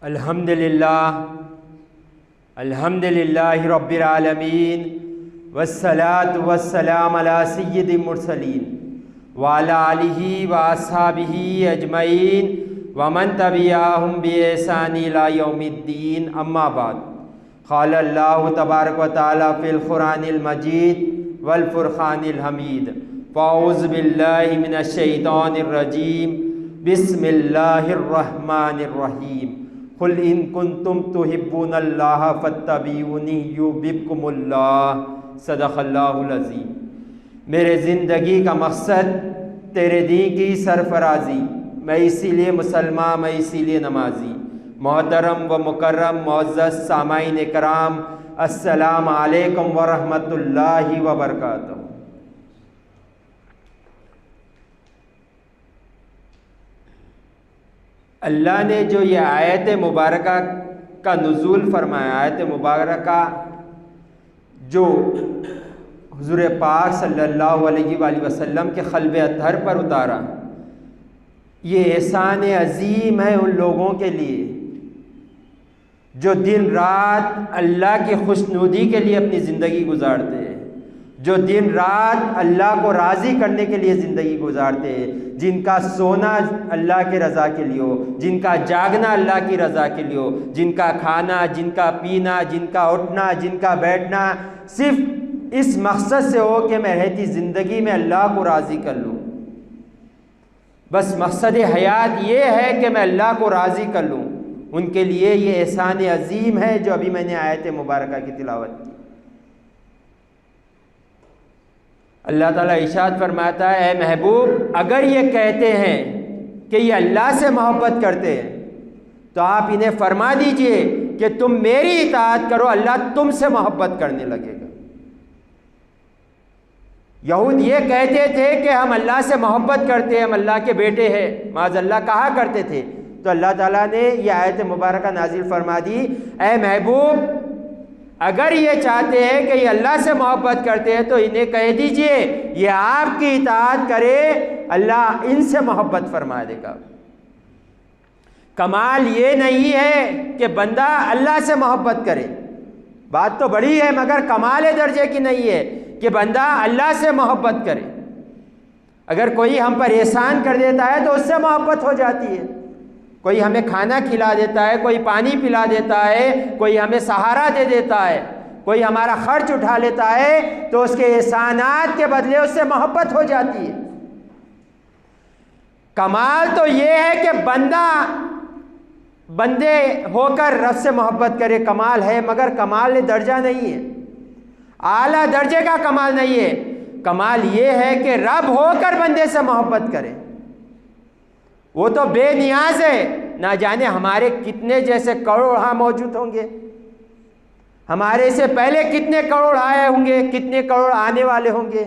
الحمدللہ رب العالمین والصلاة والسلام علی سید المرسلین وعلی آلہ واصحابہ اجمعین ومن تبعہم بإحسان الی یوم الدین اما بعد قال اللہ تبارک و تعالی فی القرآن المجید والفرقان الحمید فاعوذ باللہ من الشیطان الرجیم بسم اللہ الرحمن الرحیم قل ان کنتم تحبون اللہ فاتبعونی یحببکم اللہ صدق اللہ العظیم۔ میرے زندگی کا مقصد تیرے دین کی سرفرازی، میں اسی لیے مسلمان، میں اسی لیے نمازی۔ محترم و مکرم معزز سامعین کرام، السلام علیکم ورحمۃ اللہ وبرکاتہ۔ اللہ نے جو یہ آیت مبارکہ کا نزول فرمایا، آیت مبارکہ جو حضور پاک صلی اللہ علیہ وآلہ وسلم کے قلب اطہر پر اتارا، یہ احسان عظیم ہے ان لوگوں کے لیے جو دن رات اللہ کی خوشنودی کے لیے اپنی زندگی گزارتے ہیں، جو دن رات اللہ کو راضی کرنے کے لیے زندگی گزارتے ہیں، جن کا سونا اللہ کی رضا کے لیے ہو، جن کا جاگنا اللہ کی رضا کے لیے ہو، جن کا کھانا، جن کا پینا، جن کا اٹھنا، جن کا بیٹھنا صرف اس مقصد سے ہو کہ میں رہتی زندگی میں اللہ کو راضی کر لوں۔ بس مقصد حیات یہ ہے کہ میں اللہ کو راضی کر لوں، ان کے لیے یہ احسان عظیم ہے جو ابھی میں نے آیت مبارکہ کی تلاوت کی۔ اللہ تعالیٰ ارشاد فرماتا ہے، اے محبوب اگر یہ کہتے ہیں کہ یہ اللہ سے محبت کرتے ہیں تو آپ انہیں فرما دیجئے کہ تم میری اطاعت کرو، اللہ تم سے محبت کرنے لگے گا۔ یہود یہ کہتے تھے کہ ہم اللہ سے محبت کرتے ہیں، ہم اللہ کے بیٹے ہیں، معاذ اللہ کہا کرتے تھے، تو اللہ تعالیٰ نے یہ آیت مبارکہ نازل فرما دی، اے محبوب اگر یہ چاہتے ہیں کہ یہ اللہ سے محبت کرتے ہیں تو انہیں کہہ دیجئے یہ آپ کی اطاعت کرے، اللہ ان سے محبت فرما دے گا۔ کمال یہ نہیں ہے کہ بندہ اللہ سے محبت کرے، بات تو بڑی ہے مگر کمال درجے کی نہیں ہے کہ بندہ اللہ سے محبت کرے۔ اگر کوئی ہم پر احسان کر دیتا ہے تو اس سے محبت ہو جاتی ہے، کوئی ہمیں کھانا کھلا دیتا ہے، کوئی پانی پلا دیتا ہے، کوئی ہمیں سہارا دے دیتا ہے، کوئی ہمارا خرچ اٹھا لیتا ہے تو اس کے احسانات کے بدلے اس سے محبت ہو جاتی ہے۔ کمال تو یہ ہے کہ بندے ہو کر رب سے محبت کرے، کمال ہے مگر کمال درجہ نہیں ہے، اعلیٰ درجے کا کمال نہیں ہے۔ کمال یہ ہے کہ رب ہو کر بندے سے محبت کرے، وہ تو بے نیاز ہے، نہ جانے ہمارے کتنے جیسے کروڑ ہاں موجود ہوں گے، ہمارے سے پہلے کتنے کروڑ آئے ہوں گے، کتنے کروڑ آنے والے ہوں گے،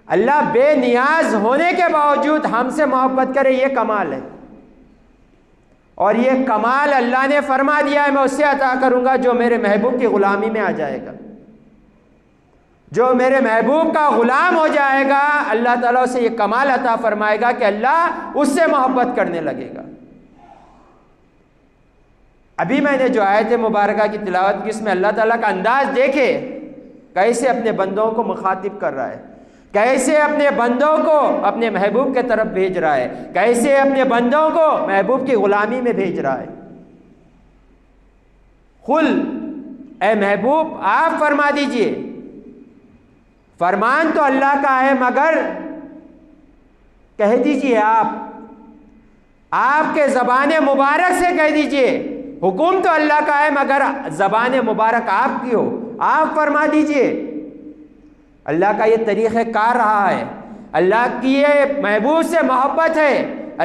اللہ بے نیاز ہونے کے باوجود ہم سے محبت کرے، یہ کمال ہے۔ اور یہ کمال اللہ نے فرما دیا ہے میں اس سے عطا کروں گا جو میرے محبوب کی غلامی میں آ جائے گا، جو میرے محبوب کا غلام ہو جائے گا، اللہ تعالیٰ اسے یہ کمال عطا فرمائے گا کہ اللہ اس سے محبت کرنے لگے گا۔ ابھی میں نے جو آیت مبارکہ کی تلاوت کی، اس میں اللہ تعالیٰ کا انداز دیکھے کیسے اپنے بندوں کو مخاطب کر رہا ہے، کیسے اپنے بندوں کو اپنے محبوب کے طرف بھیج رہا ہے، کیسے اپنے بندوں کو محبوب کی غلامی میں بھیج رہا ہے۔ قل اے محبوب آپ فرما دیجئے، فرمان تو اللہ کا ہے مگر کہہ دیجئے آپ کے زبان مبارک سے کہہ دیجئے، حکم تو اللہ کا ہے مگر زبان مبارک آپ کی ہو، آپ فرما دیجئے۔ اللہ کا یہ طریقہ کار رہا ہے، اللہ کی یہ محبوب سے محبت ہے،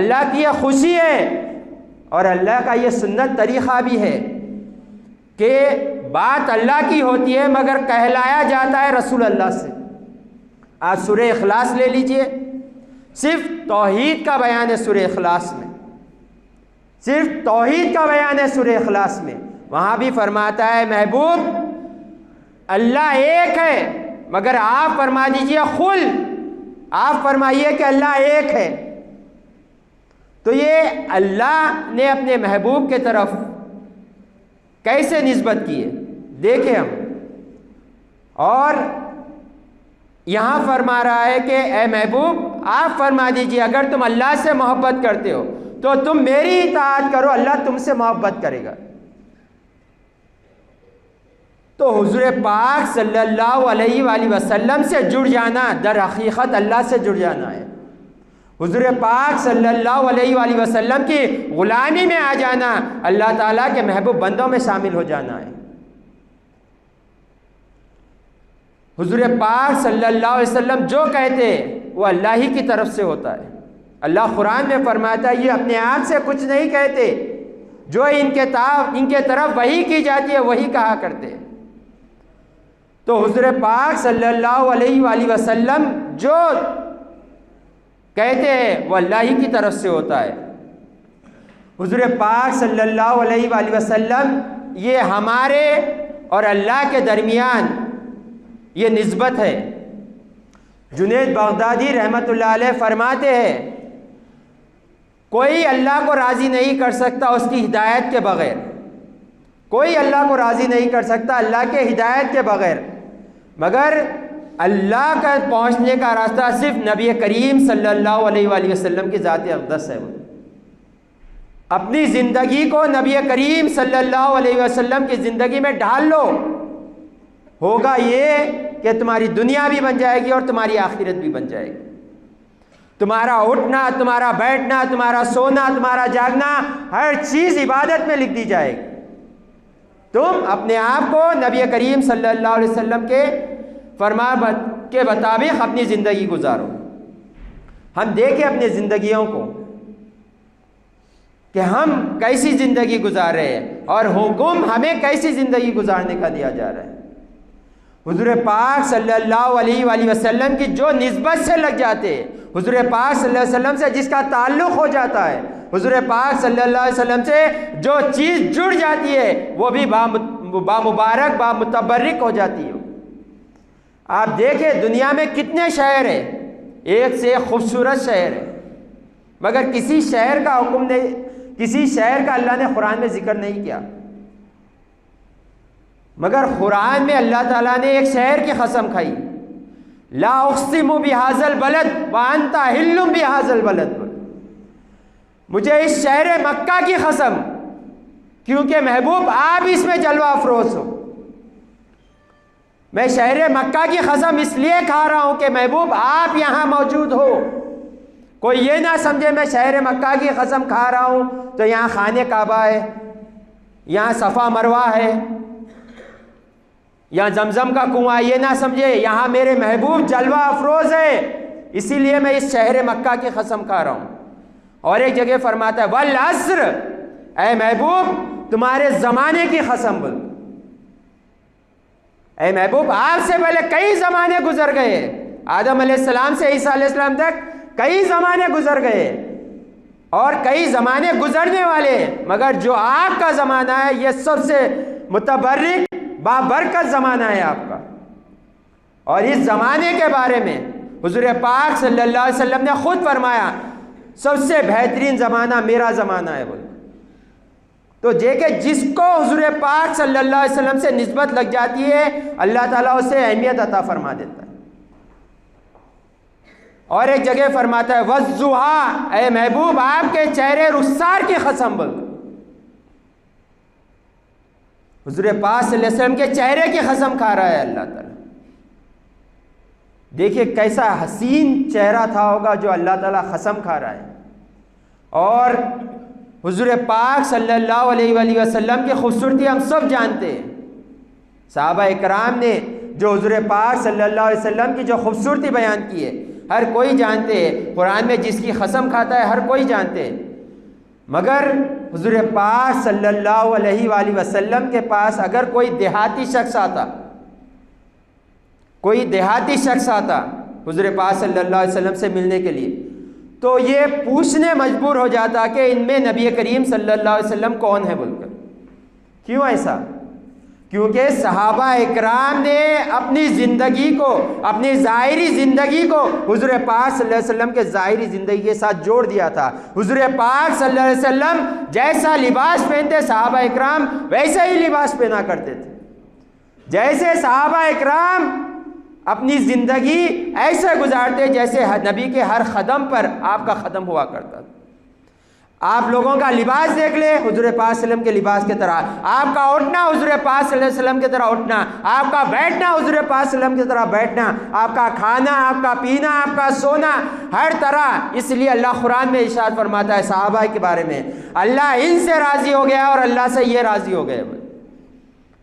اللہ کی یہ خوشی ہے، اور اللہ کا یہ سنت طریقہ بھی ہے کہ بات اللہ کی ہوتی ہے مگر کہلایا جاتا ہے رسول اللہ سے۔ آج سورہ اخلاص لے لیجئے، صرف توحید کا بیان ہے سورہ اخلاص میں، صرف توحید کا بیان ہے سورہ اخلاص میں۔ وہاں بھی فرماتا ہے محبوب اللہ ایک ہے مگر آپ فرما دیجئے قل، آپ فرمائیے کہ اللہ ایک ہے۔ تو یہ اللہ نے اپنے محبوب کے طرف کیسے نسبت کی ہے دیکھیں ہم. اور یہاں فرما رہا ہے کہ اے محبوب آپ فرما دیجئے اگر تم اللہ سے محبت کرتے ہو تو تم میری اطاعت کرو، اللہ تم سے محبت کرے گا. تو حضور پاک صلی اللہ علیہ وآلہ وسلم سے جڑ جانا در حقیقت اللہ سے جڑ جانا ہے. حضور پاک صلی اللہ علیہ وآلہ وسلم کی غلامی میں آ جانا اللہ تعالیٰ کے محبوب بندوں میں شامل ہو جانا ہے. حضور پاک صلی اللہ علیہ وسلم جو کہتے وہ اللہ ہی کی طرف سے ہوتا ہے. اللہ قرآن میں فرماتا ہے یہ اپنے آپ سے کچھ نہیں کہتے، جو ان کے طرف وحی کی جاتی ہے وہی کہا کرتے. تو حضور پاک صلی اللہ علیہ وآلہ وسلم جو کہتے ہیں وہ اللہ ہی کی طرف سے ہوتا ہے. حضور پاک صلی اللہ علیہ وآلہ وسلم یہ ہمارے اور اللہ کے درمیان یہ نسبت ہے. جنید بغدادی رحمۃ اللہ علیہ فرماتے ہیں کوئی اللہ کو راضی نہیں کر سکتا اس کی ہدایت کے بغیر، کوئی اللہ کو راضی نہیں کر سکتا اللہ کے ہدایت کے بغیر، مگر اللہ کا پہنچنے کا راستہ صرف نبی کریم صلی اللہ علیہ وآلہ وسلم کی ذات اقدس ہے. اپنی زندگی کو نبی کریم صلی اللہ علیہ وسلم کی زندگی میں ڈھال لو، ہوگا یہ کہ تمہاری دنیا بھی بن جائے گی اور تمہاری آخرت بھی بن جائے گی. تمہارا اٹھنا، تمہارا بیٹھنا، تمہارا سونا، تمہارا جاگنا، ہر چیز عبادت میں لکھ دی جائے گی. تم اپنے آپ کو نبی کریم صلی اللہ علیہ وسلم کے فرمان کے مطابق اپنی زندگی گزارو. ہم دیکھیں اپنی زندگیوں کو کہ ہم کیسی زندگی گزار رہے ہیں اور حکم ہمیں کیسی زندگی گزارنے کا دیا جا رہا ہے. حضور پاک صلی اللہ علیہ وآلہ وسلم کی جو نسبت سے لگ جاتے ہیں، حضور پاک صلی اللہ علیہ وسلم سے جس کا تعلق ہو جاتا ہے، حضور پاک صلی اللہ علیہ وسلم سے جو چیز جڑ جاتی ہے وہ بھی بامبارک بامتبرک ہو جاتی ہے. آپ دیکھیں دنیا میں کتنے شہر ہیں، ایک سے ایک خوبصورت شہر ہے، مگر کسی شہر کا حکم نہیں، کسی شہر کا اللہ نے قرآن میں ذکر نہیں کیا. مگر قرآن میں اللہ تعالیٰ نے ایک شہر کی قسم کھائی، لا اقسم بہذا البلد وانت حل بہذا البلد، مجھے اس شہر مکہ کی قسم، کیونکہ محبوب آپ اس میں جلوہ افروز ہو. میں شہر مکہ کی قسم اس لیے کھا رہا ہوں کہ محبوب آپ یہاں موجود ہو. کوئی یہ نہ سمجھے میں شہر مکہ کی قسم کھا رہا ہوں تو یہاں خانہ کعبہ ہے، یہاں صفا مروہ ہے، یہاں زمزم کا کنواں، یہ نہ سمجھے یہاں میرے محبوب جلوہ افروز ہے، اسی لیے میں اس شہر مکہ کی قسم کھا رہا ہوں. اور ایک جگہ فرماتا ہے والعصر، اے محبوب تمہارے زمانے کی قسم بول. اے محبوب آپ سے پہلے کئی زمانے گزر گئے، آدم علیہ السلام سے عیسیٰ علیہ السلام تک کئی زمانے گزر گئے اور کئی زمانے گزرنے والے، مگر جو آپ کا زمانہ ہے یہ سب سے متبرک بابرکت زمانہ ہے آپ کا. اور اس زمانے کے بارے میں حضور پاک صلی اللہ علیہ وسلم نے خود فرمایا سب سے بہترین زمانہ میرا زمانہ ہے بول. تو کہ جس کو حضور پاک صلی اللہ علیہ وسلم سے نسبت لگ جاتی ہے اللہ تعالیٰ اسے اہمیت عطا فرما دیتا ہے. اور ایک جگہ فرماتا ہے والضحیٰ، اے محبوب آپ کے چہرے رخسار کی قسم بول. حضور پاک صلی اللہ علیہ وسلم کے چہرے کی قسم کھا رہا ہے اللہ تعالیٰ. دیکھیے کیسا حسین چہرہ تھا ہوگا جو اللہ تعالیٰ قسم کھا رہا ہے. اور حضور پاک صلی اللہ علیہ وآلہ وسلم کی خوبصورتی ہم سب جانتے ہیں. صحابہ اکرام نے جو حضور پاک صلی اللہ علیہ وسلم کی جو خوبصورتی بیان کی ہے ہر کوئی جانتے ہیں. قرآن میں جس کی قسم کھاتا ہے ہر کوئی جانتے ہیں. مگر حضور پاک صلی اللہ علیہ وآلہ وسلم کے پاس اگر کوئی دیہاتی شخص آتا حضور پاک صلی اللہ علیہ وسلم سے ملنے کے لیے تو یہ پوچھنے مجبور ہو جاتا کہ ان میں نبی کریم صلی اللہ علیہ وسلم کون ہے بول کر. کیوں ایسا؟ کیونکہ صحابہ اکرام نے اپنی زندگی کو، اپنی ظاہری زندگی کو حضور پاک صلی اللہ علیہ وسلم کے ظاہری زندگی کے ساتھ جوڑ دیا تھا۔ حضور پاک صلی اللہ علیہ وسلم جیسا لباس پہنتے صحابہ اکرام ویسا ہی لباس پہنا کرتے تھے۔ جیسے صحابہ اکرام اپنی زندگی ایسے گزارتے جیسے نبی کے ہر قدم پر آپ کا قدم ہوا کرتا تھا۔ آپ لوگوں کا لباس دیکھ لے حضور پاک صلی اللہ علیہ وسلم کے لباس کی طرح، آپ کا اٹھنا حضور پاک صلی اللہ علیہ وسلم کی طرح اٹھنا، آپ کا بیٹھنا حضور پاک صلی اللہ علیہ وسلم کی طرح بیٹھنا، آپ کا کھانا، آپ کا پینا، آپ کا سونا، ہر طرح۔ اس لیے اللہ قرآن میں ارشاد فرماتا ہے صحابہ کے بارے میں، اللہ ان سے راضی ہو گیا اور اللہ سے یہ راضی ہو گئے۔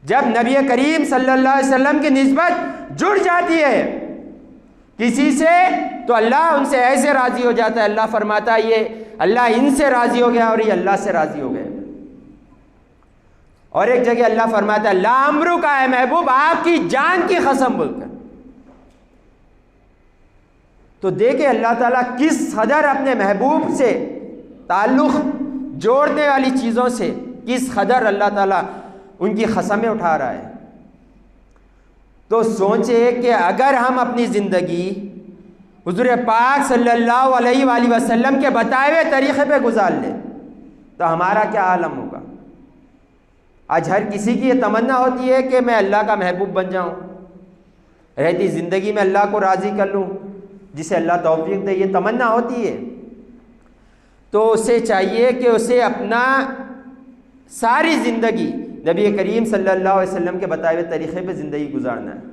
جب نبی کریم صلی اللہ علیہ وسلم کی نسبت جڑ جاتی ہے کسی سے تو اللہ ان سے ایسے راضی ہو جاتا ہے۔ اللہ فرماتا ہے یہ اللہ ان سے راضی ہو گیا اور یہ اللہ سے راضی ہو گئے۔ اور ایک جگہ اللہ فرماتا ہے لا امرو کا ہے محبوب، آپ کی جان کی قسم بول کر۔ تو دیکھیں اللہ تعالیٰ کس قدر اپنے محبوب سے تعلق جوڑنے والی چیزوں سے کس قدر اللہ تعالیٰ ان کی قسمیں اٹھا رہا ہے۔ تو سوچے کہ اگر ہم اپنی زندگی حضور پاک صلی اللہ علیہ وآلہ وسلم کے بتائے ہوئے طریقے پہ گزار لیں تو ہمارا کیا عالم ہوگا۔ آج ہر کسی کی یہ تمنا ہوتی ہے کہ میں اللہ کا محبوب بن جاؤں، رہتی زندگی میں اللہ کو راضی کر لوں، جسے اللہ توفیق دے، یہ تمنا ہوتی ہے۔ تو اسے چاہیے کہ اسے اپنا ساری زندگی نبی کریم صلی اللہ علیہ وسلم کے بتائے ہوئے طریقے پہ زندگی گزارنا ہے۔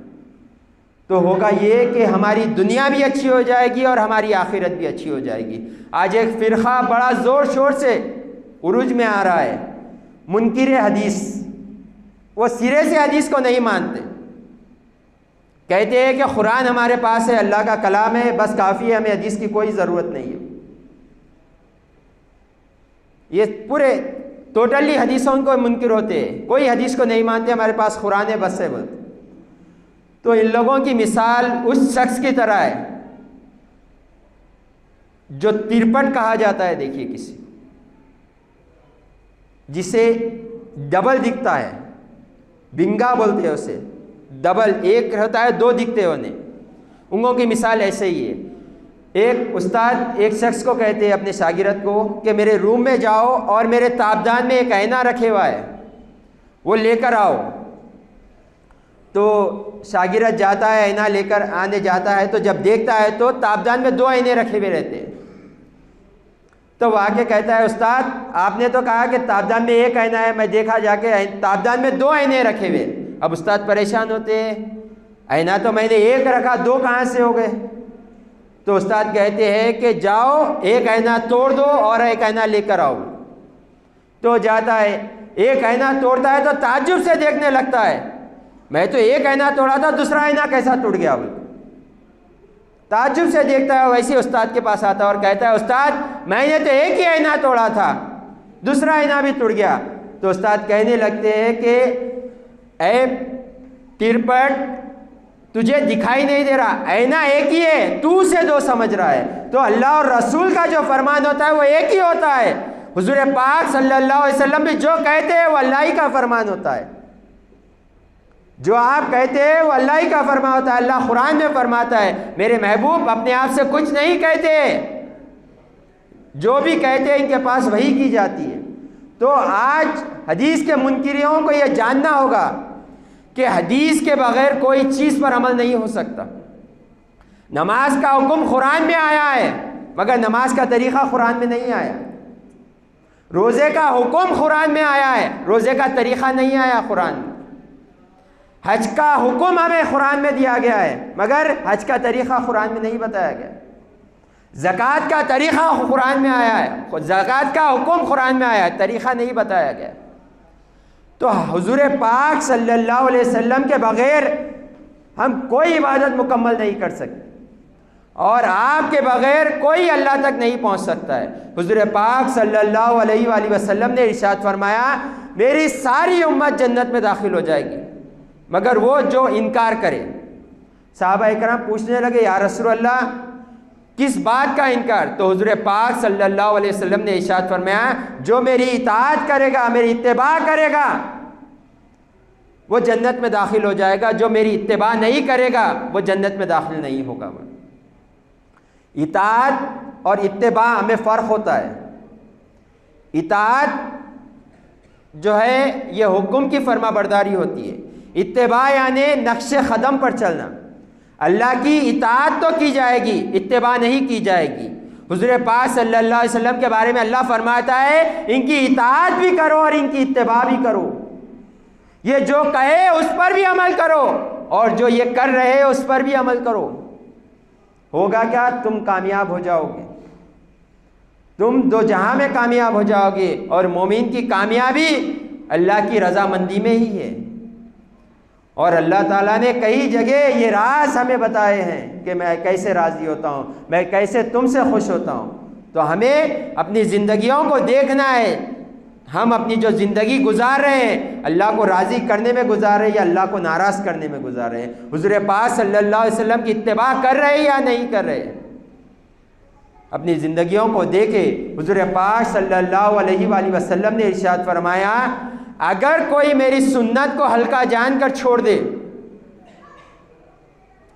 تو ہوگا یہ کہ ہماری دنیا بھی اچھی ہو جائے گی اور ہماری آخرت بھی اچھی ہو جائے گی۔ آج ایک فرقہ بڑا زور شور سے عروج میں آ رہا ہے، منکر حدیث۔ وہ سرے سے حدیث کو نہیں مانتے، کہتے ہیں کہ قرآن ہمارے پاس ہے، اللہ کا کلام ہے، بس کافی ہے، ہمیں حدیث کی کوئی ضرورت نہیں ہے۔ یہ پورے ٹوٹلی حدیثوں کو منکر ہوتے ہیں، کوئی حدیث کو نہیں مانتے، ہمارے پاس قرآن ہے بس ہے بولتے۔ تو ان لوگوں کی مثال اس شخص کی طرح ہے جو ترپٹ کہا جاتا ہے، دیکھیے کسی جسے ڈبل دکھتا ہے، بنگا بولتے ہیں اسے، ڈبل ایک ہوتا ہے دو دکھتے انہیں، انگوں کی مثال ایسے ہی ہے۔ ایک استاد ایک شخص کو کہتے ہیں اپنے شاگرد کو کہ میرے روم میں جاؤ اور میرے تابدان میں ایک آئینہ رکھے ہوا ہے، وہ لے کر آؤ۔ تو شاگرد جاتا ہے، آئینہ لے کر آنے جاتا ہے، تو جب دیکھتا ہے تو تابدان میں دو آئینے رکھے ہوئے رہتے ہیں۔ تو وہ آ کے کہتا ہے استاد آپ نے تو کہا کہ تابدان میں ایک آئینہ ہے، میں دیکھا جا کے تابدان میں دو آئینے رکھے ہوئے۔ اب استاد پریشان ہوتے ہیں، آئینہ تو میں نے ایک رکھا، دو کہاں سے ہو گئے؟ تو استاد کہتے ہیں کہ جاؤ ایک آئینہ توڑ دو اور ایک آئینہ لے کر آؤ۔ تو جاتا ہے، ایک آئینہ توڑتا ہے تو تعجب سے دیکھنے لگتا ہے، میں تو ایک آئینہ توڑا تھا، دوسرا آئینہ کیسا ٹوٹ گیا؟ تعجب سے دیکھتا ہے، ویسے استاد کے پاس آتا ہے اور کہتا ہے استاد میں نے تو ایک ہی آئینہ توڑا تھا، دوسرا آئینہ بھی ٹوٹ گیا۔ تو استاد کہنے لگتے ہیں کہ اے ترپٹ تجھے دکھائی نہیں دے رہا، آئینہ ایک ہی ہے، تو اسے دو سمجھ رہا ہے۔ تو اللہ اور رسول کا جو فرمان ہوتا ہے وہ ایک ہی ہوتا ہے۔ حضور پاک صلی اللہ علیہ وسلم بھی جو کہتے ہیں وہ اللہ ہی کا فرمان ہوتا ہے، جو آپ کہتے ہیں وہ اللہ ہی کا فرمان ہوتا ہے۔ اللہ قرآن میں فرماتا ہے میرے محبوب اپنے آپ سے کچھ نہیں کہتے، جو بھی کہتے ہیں ان کے پاس وحی کی جاتی ہے۔ تو آج حدیث کے منکروں کو یہ جاننا ہوگا کہ حدیث کے بغیر کوئی چیز پر عمل نہیں ہو سکتا۔ نماز کا حکم قرآن میں آیا ہے مگر نماز کا طریقہ قرآن میں نہیں آیا۔ روزے کا حکم قرآن میں آیا ہے، روزے کا طریقہ نہیں آیا قرآن میں۔ حج کا حکم ہمیں قرآن میں دیا گیا ہے مگر حج کا طریقہ قرآن میں نہیں بتایا گیا۔ زکوٰۃ کا طریقہ قرآن میں آیا ہے، زکوٰۃ کا حکم قرآن میں آیا ہے، طریقہ نہیں بتایا گیا۔ تو حضور پاک صلی اللہ علیہ وسلم کے بغیر ہم کوئی عبادت مکمل نہیں کر سکتے، اور آپ کے بغیر کوئی اللہ تک نہیں پہنچ سکتا ہے۔ حضور پاک صلی اللہ علیہ وآلہ وسلم نے ارشاد فرمایا میری ساری امت جنت میں داخل ہو جائے گی مگر وہ جو انکار کرے۔ صحابہ اکرام پوچھنے لگے یا رسول اللہ کس بات کا انکار؟ تو حضور پاک صلی اللہ علیہ وسلم نے ارشاد فرمایا جو میری اطاعت کرے گا، میری اتباع کرے گا، وہ جنت میں داخل ہو جائے گا، جو میری اتباع نہیں کرے گا وہ جنت میں داخل نہیں ہوگا۔ اطاعت اور اتباع میں فرق ہوتا ہے۔ اطاعت جو ہے یہ حکم کی فرما برداری ہوتی ہے، اتباع یعنی نقش قدم پر چلنا۔ اللہ کی اطاعت تو کی جائے گی، اتباع نہیں کی جائے گی۔ حضور پاک صلی اللہ علیہ وسلم کے بارے میں اللہ فرماتا ہے ان کی اطاعت بھی کرو اور ان کی اتباع بھی کرو، یہ جو کہے اس پر بھی عمل کرو اور جو یہ کر رہے اس پر بھی عمل کرو۔ ہوگا کیا؟ تم کامیاب ہو جاؤ گے، تم دو جہاں میں کامیاب ہو جاؤ گے، اور مومن کی کامیابی اللہ کی رضامندی میں ہی ہے۔ اور اللہ تعالیٰ نے کئی جگہ یہ راز ہمیں بتائے ہیں کہ میں کیسے راضی ہوتا ہوں، میں کیسے تم سے خوش ہوتا ہوں۔ تو ہمیں اپنی زندگیوں کو دیکھنا ہے، ہم اپنی جو زندگی گزار رہے ہیں اللہ کو راضی کرنے میں گزار رہے ہیں یا اللہ کو ناراض کرنے میں گزار رہے ہیں؟ حضور پاک صلی اللہ علیہ وسلم کی اتباع کر رہے ہیں یا نہیں کر رہے؟ اپنی زندگیوں کو دیکھے۔ حضور پاک صلی اللہ علیہ وآلہ وسلم نے ارشاد فرمایا اگر کوئی میری سنت کو ہلکا جان کر چھوڑ دے،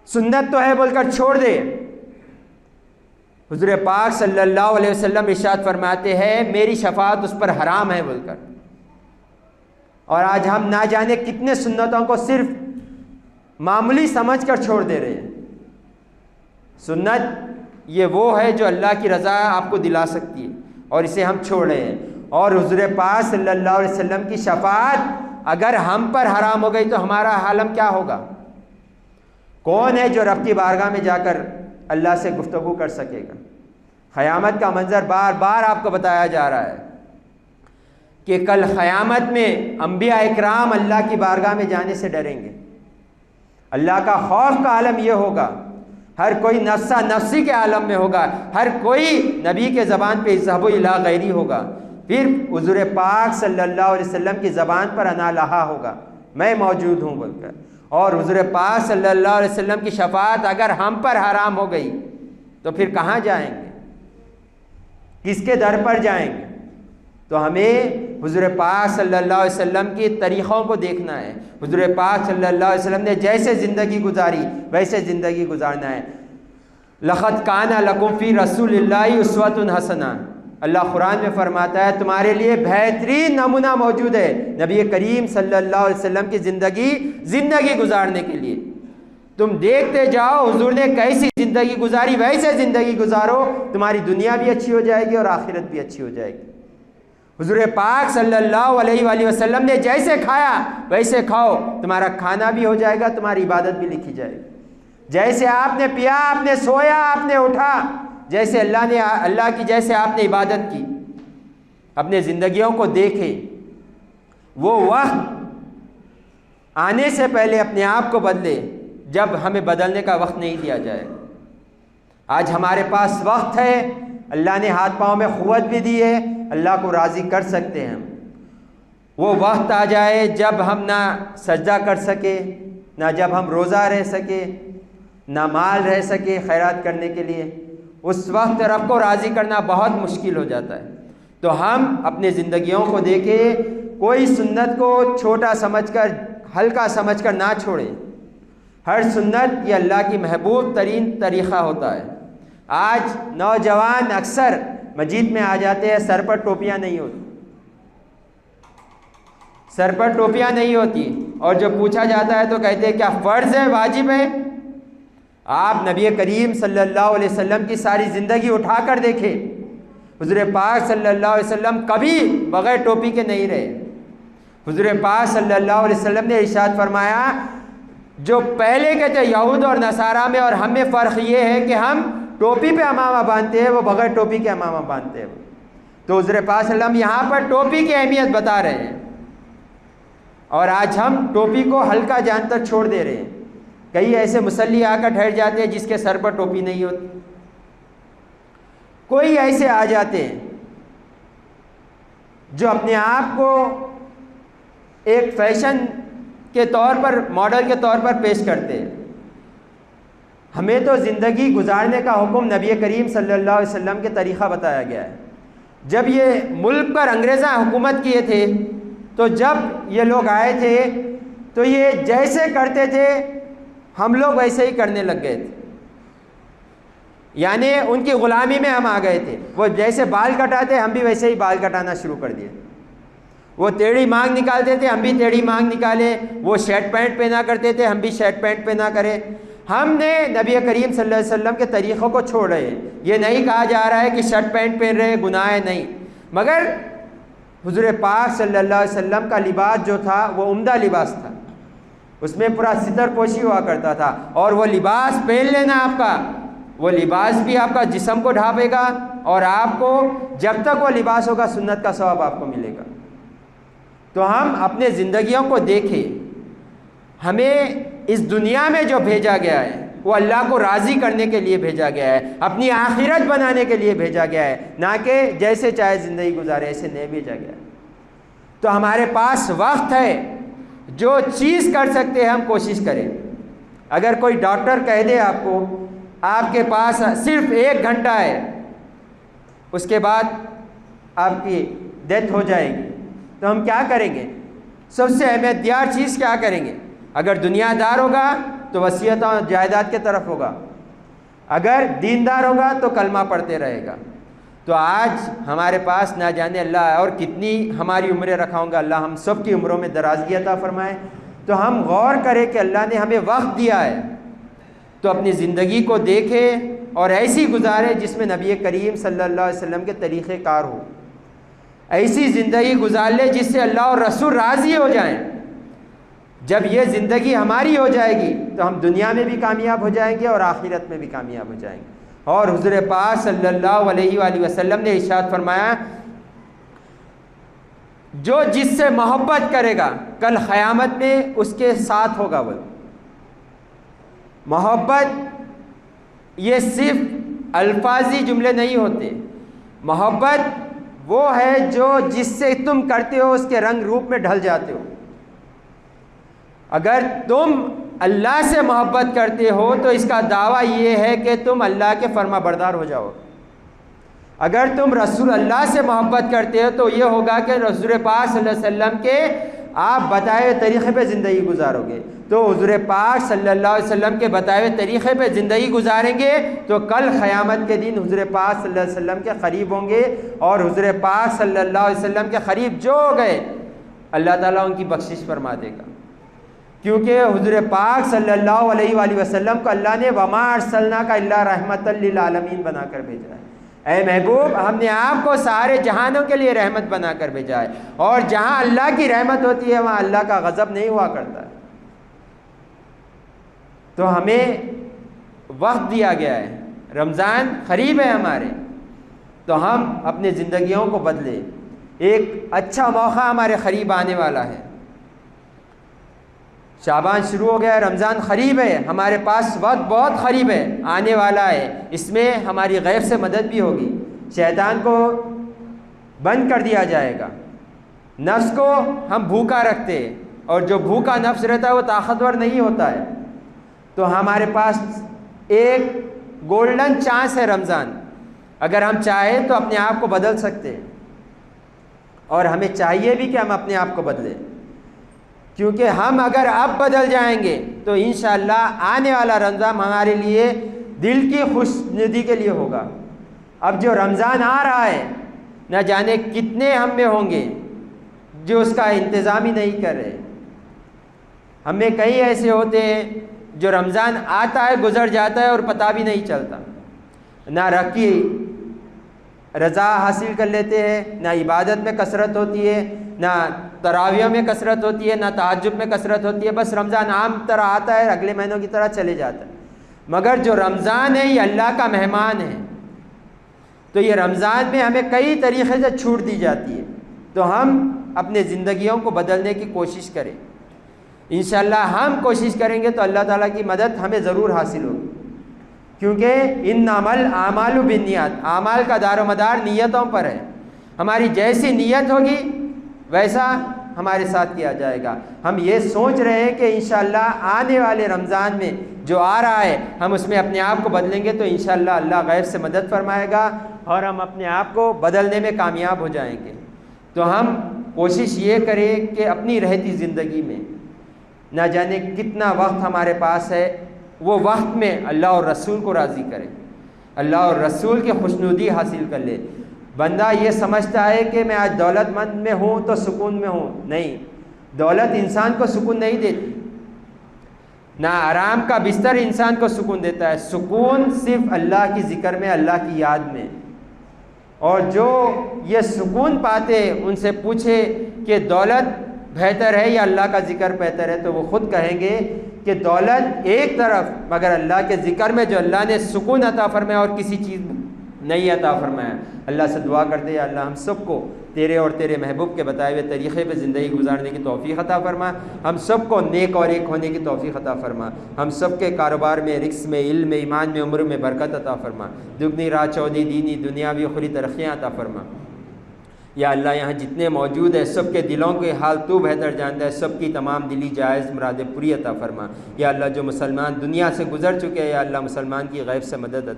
سنت تو ہے بول کر چھوڑ دے، حضور پاک صلی اللہ علیہ وسلم ارشاد فرماتے ہیں میری شفاعت اس پر حرام ہے بول کر۔ اور آج ہم نہ جانے کتنے سنتوں کو صرف معمولی سمجھ کر چھوڑ دے رہے ہیں۔ سنت یہ وہ ہے جو اللہ کی رضا آپ کو دلا سکتی ہے اور اسے ہم چھوڑ رہے ہیں۔ اور حضور پاک صلی اللہ علیہ وسلم کی شفاعت اگر ہم پر حرام ہو گئی تو ہمارا عالم کیا ہوگا؟ کون ہے جو رب کی بارگاہ میں جا کر اللہ سے گفتگو کر سکے گا؟ قیامت کا منظر بار بار آپ کو بتایا جا رہا ہے کہ کل قیامت میں انبیاء اکرام اللہ کی بارگاہ میں جانے سے ڈریں گے۔ اللہ کا خوف کا عالم یہ ہوگا، ہر کوئی نفسا نفسی کے عالم میں ہوگا، ہر کوئی نبی کے زبان پہ اذهبوا الی غیری ہوگا، پھر حضور پاک صلی اللہ علیہ وسلم کی زبان پر انا لہا ہوگا، میں موجود ہوں بول کر۔ اور حضور پاک صلی اللہ علیہ وسلم کی شفاعت اگر ہم پر حرام ہو گئی تو پھر کہاں جائیں گے؟ کس کے در پر جائیں گے؟ تو ہمیں حضور پاک صلی اللہ علیہ وسلم کے طریقوں کو دیکھنا ہے۔ حضور پاک صلی اللہ علیہ وسلم نے جیسے زندگی گزاری ویسے زندگی گزارنا ہے۔ لَقَدْ كَانَ لَكُمْ فِي رَسُولِ اللَّهِ أُسْوَةٌ حَسَنَةٌ، اللہ قرآن میں فرماتا ہے تمہارے لیے بہترین نمونہ موجود ہے نبی کریم صلی اللہ علیہ وسلم کی زندگی گزارنے کے لیے۔ تم دیکھتے جاؤ حضور نے کیسی زندگی گزاری، ویسے زندگی گزارو، تمہاری دنیا بھی اچھی ہو جائے گی اور آخرت بھی اچھی ہو جائے گی۔ حضور پاک صلی اللہ علیہ وآلہ وسلم نے جیسے کھایا ویسے کھاؤ، تمہارا کھانا بھی ہو جائے گا، تمہاری عبادت بھی لکھی جائے گی۔ جیسے آپ نے پیا، آپ نے سویا، آپ نے اٹھا، جیسے اللہ کی جیسے آپ نے عبادت کی، اپنے زندگیوں کو دیکھے۔ وہ وقت آنے سے پہلے اپنے آپ کو بدلے جب ہمیں بدلنے کا وقت نہیں دیا جائے۔ آج ہمارے پاس وقت ہے، اللہ نے ہاتھ پاؤں میں قوت بھی دی ہے، اللہ کو راضی کر سکتے ہیں۔ وہ وقت آ جائے جب ہم نہ سجدہ کر سکے، نہ جب ہم روزہ رہ سکے، نہ مال رہ سکے خیرات کرنے کے لیے، اس وقت رب کو راضی کرنا بہت مشکل ہو جاتا ہے۔ تو ہم اپنے زندگیوں کو دیکھیں، کوئی سنت کو چھوٹا سمجھ کر ہلکا سمجھ کر نہ چھوڑیں۔ ہر سنت یہ اللہ کی محبوب ترین طریقہ ہوتا ہے۔ آج نوجوان اکثر مسجد میں آ جاتے ہیں، سر پر ٹوپیاں نہیں ہوتی، سر پر ٹوپیاں نہیں ہوتی، اور جو پوچھا جاتا ہے تو کہتے ہیں کیا فرض ہے، واجب ہے؟ آپ نبی کریم صلی اللہ علیہ وسلم کی ساری زندگی اٹھا کر دیکھیں، حضور پاک صلی اللہ علیہ وسلم کبھی بغیر ٹوپی کے نہیں رہے۔ حضور پاک صلی اللہ علیہ وسلم نے ارشاد فرمایا جو پہلے کے تھے یہود اور نصارہ میں اور ہم میں فرق یہ ہے کہ ہم ٹوپی پہ امامہ باندھتے ہیں، وہ بغیر ٹوپی کے امامہ باندھتے ہیں۔ تو حضور پاک صلی اللہ علیہ وسلم یہاں پر ٹوپی کی اہمیت بتا رہے ہیں، اور آج ہم ٹوپی کو ہلکا جان کر چھوڑ دے رہے ہیں۔ کئی ایسے مصلی آ کر ٹھہر جاتے ہیں جس کے سر پر ٹوپی نہیں ہوتی، کوئی ایسے آ جاتے ہیں جو اپنے آپ کو ایک فیشن کے طور پر، ماڈل کے طور پر پیش کرتے ہیں۔ ہمیں تو زندگی گزارنے کا حکم نبی کریم صلی اللہ علیہ وسلم کے طریقہ بتایا گیا ہے۔ جب یہ ملک پر انگریزاں حکومت کیے تھے تو جب یہ لوگ آئے تھے تو یہ جیسے کرتے تھے ہم لوگ ویسے ہی کرنے لگ گئے تھے، یعنی ان کی غلامی میں ہم آ گئے تھے۔ وہ جیسے بال کٹاتے ہم بھی ویسے ہی بال کٹانا شروع کر دیے، وہ ٹیڑھی مانگ نکالتے تھے ہم بھی ٹیڑھی مانگ نکالے، وہ شرٹ پینٹ پہنا کرتے تھے ہم بھی شرٹ پینٹ پہنا کرے۔ ہم نے نبی کریم صلی اللہ علیہ وسلم کے طریقوں کو چھوڑ رہے ہیں۔ یہ نہیں کہا جا رہا ہے کہ شرٹ پینٹ پہن رہے گناہ ہے، نہیں، مگر حضور پاک صلی اللہ علیہ وسلم کا لباس جو تھا وہ عمدہ لباس تھا، اس میں پورا ستر پوشی ہوا کرتا تھا، اور وہ لباس پہن لینا آپ کا، وہ لباس بھی آپ کا جسم کو ڈھانپے گا، اور آپ کو جب تک وہ لباس ہوگا سنت کا ثواب آپ کو ملے گا۔ تو ہم اپنے زندگیوں کو دیکھیں، ہمیں اس دنیا میں جو بھیجا گیا ہے وہ اللہ کو راضی کرنے کے لیے بھیجا گیا ہے، اپنی آخرت بنانے کے لیے بھیجا گیا ہے، نہ کہ جیسے چاہے زندگی گزارے، ایسے نہیں بھیجا گیا ہے۔ تو ہمارے پاس وقت ہے، جو چیز کر سکتے ہیں ہم کوشش کریں۔ اگر کوئی ڈاکٹر کہہ دے آپ کو آپ کے پاس صرف 1 گھنٹہ ہے، اس کے بعد آپ کی ڈیتھ ہو جائے گی، تو ہم کیا کریں گے؟ سب سے اہمیت دیار چیز کیا کریں گے؟ اگر دنیا دار ہوگا تو وصیت و جائیداد کے طرف ہوگا، اگر دیندار ہوگا تو کلمہ پڑھتے رہے گا۔ تو آج ہمارے پاس نہ جانے اللہ اور کتنی ہماری عمریں رکھاؤں گا، اللہ ہم سب کی عمروں میں درازگی عطا فرمائے۔ تو ہم غور کریں کہ اللہ نے ہمیں وقت دیا ہے، تو اپنی زندگی کو دیکھے اور ایسی گزارے جس میں نبی کریم صلی اللہ علیہ وسلم کے طریقۂ کار ہو، ایسی زندگی گزار لے جس سے اللہ اور رسول راضی ہو جائیں۔ جب یہ زندگی ہماری ہو جائے گی تو ہم دنیا میں بھی کامیاب ہو جائیں گے اور آخرت میں بھی کامیاب ہو جائیں گے۔ اور حضور پاک صلی اللہ علیہ وآلہ وسلم نے ارشاد فرمایا، جو جس سے محبت کرے گا کل قیامت میں اس کے ساتھ ہوگا۔ وہ محبت یہ صرف الفاظی جملے نہیں ہوتے، محبت وہ ہے جو جس سے تم کرتے ہو اس کے رنگ روپ میں ڈھل جاتے ہو۔ اگر تم اللہ سے محبت کرتے ہو تو اس کا دعویٰ یہ ہے کہ تم اللہ کے فرما بردار ہو جاؤ۔ اگر تم رسول اللہ سے محبت کرتے ہو تو یہ ہوگا کہ رسول پاک صلی اللہ علیہ وسلم کے آپ بتائے ہوئے طریقے پہ زندگی گزارو گے۔ تو حضور پاک صلی اللہ علیہ وسلم کے بتائے ہوئے طریقے پہ زندگی گزاریں گے تو کل قیامت کے دن حضور پاک صلی اللہ علیہ وسلم کے قریب ہوں گے، اور حضور پاک صلی اللہ علیہ وسلم کے قریب جو ہو گئے اللہ تعالیٰ ان کی بخشش فرما دے گا، کیونکہ حضور پاک صلی اللہ علیہ وآلہ وسلم کو اللہ نے وما ارسلناک الا رحمۃ للعالمین بنا کر بھیجا ہے۔ اے محبوب، ہم نے آپ کو سارے جہانوں کے لیے رحمت بنا کر بھیجا ہے، اور جہاں اللہ کی رحمت ہوتی ہے وہاں اللہ کا غضب نہیں ہوا کرتا ہے۔ تو ہمیں وقت دیا گیا ہے، رمضان قریب ہے ہمارے، تو ہم اپنے زندگیوں کو بدلیں۔ ایک اچھا موقع ہمارے قریب آنے والا ہے، شعبان شروع ہو گیا ہے، رمضان قریب ہے، ہمارے پاس وقت بہت قریب ہے، آنے والا ہے۔ اس میں ہماری غیب سے مدد بھی ہوگی، شیطان کو بند کر دیا جائے گا، نفس کو ہم بھوکا رکھتے ہیں، اور جو بھوکا نفس رہتا ہے وہ طاقتور نہیں ہوتا ہے۔ تو ہمارے پاس ایک گولڈن چانس ہے رمضان، اگر ہم چاہیں تو اپنے آپ کو بدل سکتے ہیں، اور ہمیں چاہیے بھی کہ ہم اپنے آپ کو بدلیں، کیونکہ ہم اگر اب بدل جائیں گے تو انشاءاللہ آنے والا رمضان ہمارے لیے دل کی خوش ندی کے لیے ہوگا۔ اب جو رمضان آ رہا ہے نہ جانے کتنے ہم میں ہوں گے جو اس کا انتظام ہی نہیں کر رہے۔ ہم میں کئی ایسے ہوتے ہیں جو رمضان آتا ہے گزر جاتا ہے اور پتہ بھی نہیں چلتا، نہ رب کی رضا حاصل کر لیتے ہیں، نہ عبادت میں کثرت ہوتی ہے، نہ تراویح میں کثرت ہوتی ہے، نہ تہجد میں کثرت ہوتی ہے، بس رمضان عام طرح آتا ہے، اگلے مہینوں کی طرح چلے جاتا ہے۔ مگر جو رمضان ہے یہ اللہ کا مہمان ہے، تو یہ رمضان میں ہمیں کئی طریقے سے چھوٹ دی جاتی ہے، تو ہم اپنے زندگیوں کو بدلنے کی کوشش کریں۔ انشاءاللہ ہم کوشش کریں گے تو اللہ تعالیٰ کی مدد ہمیں ضرور حاصل ہوگی، کیونکہ انما الاعمال بالنیات، اعمال کا دار و مدار نیتوں پر ہے۔ ہماری جیسی نیت ہوگی ویسا ہمارے ساتھ کیا جائے گا۔ ہم یہ سوچ رہے ہیں کہ انشاءاللہ آنے والے رمضان میں جو آ رہا ہے ہم اس میں اپنے آپ کو بدلیں گے تو انشاءاللہ اللہ غیب سے مدد فرمائے گا اور ہم اپنے آپ کو بدلنے میں کامیاب ہو جائیں گے۔ تو ہم کوشش یہ کریں کہ اپنی رہتی زندگی میں نہ جانے کتنا وقت ہمارے پاس ہے، وہ وقت میں اللہ اور رسول کو راضی کریں، اللہ اور رسول کی خوشنودی حاصل کر لے۔ بندہ یہ سمجھتا ہے کہ میں آج دولت مند میں ہوں تو سکون میں ہوں، نہیں، دولت انسان کو سکون نہیں دیتی، نہ آرام کا بستر انسان کو سکون دیتا ہے، سکون صرف اللہ کی ذکر میں، اللہ کی یاد میں۔ اور جو یہ سکون پاتے ان سے پوچھے کہ دولت بہتر ہے یا اللہ کا ذکر بہتر ہے، تو وہ خود کہیں گے کہ دولت ایک طرف، مگر اللہ کے ذکر میں جو اللہ نے سکون عطا فرمایا اور کسی چیز نہیں عطا فرمایا۔ اللہ سے دعا کرتے ہیں اللہ ہم سب کو تیرے اور تیرے محبوب کے بتائے ہوئے طریقے پہ زندگی گزارنے کی توفیق عطا فرما، ہم سب کو نیک اور ایک ہونے کی توفیق عطا فرما، ہم سب کے کاروبار میں، رزق میں، علم میں، ایمان میں، عمر میں برکت عطا فرما، دگنی رات چودی دینی دنیاوی اخروی ترقیاں عطا فرما۔ یا اللہ یہاں جتنے موجود ہیں سب کے دلوں کے حال تو بہتر جانتا ہے، سب کی تمام دلی جائز مرادیں پوری عطا فرما۔ یا اللہ جو مسلمان دنیا سے گزر چکے ہیں، یا اللہ مسلمان کی غیب سے مدد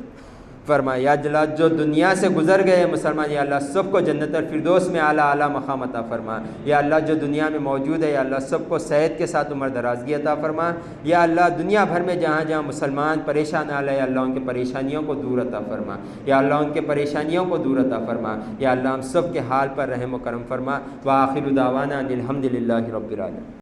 فرما۔ یا اللہ جو دنیا سے گزر گئے ہیں مسلمان، یا اللہ سب کو جنت الفردوس میں اعلیٰ اعلیٰ مقام عطا فرما۔ یا اللہ جو دنیا میں موجود ہے، یا اللہ سب کو صحت کے ساتھ عمر درازگی عطا فرما۔ یا اللہ دنیا بھر میں جہاں جہاں مسلمان پریشان آ رہے ہیں، یا اللہ ان کے پریشانیوں کو دور عطا فرما، یا اللہ ان کے پریشانیوں کو دور عطا فرما۔ یا اللہ ہم سب کے حال پر رحم و کرم فرما۔ وآخر دعوانا ان الحمد للہ رب العالمین۔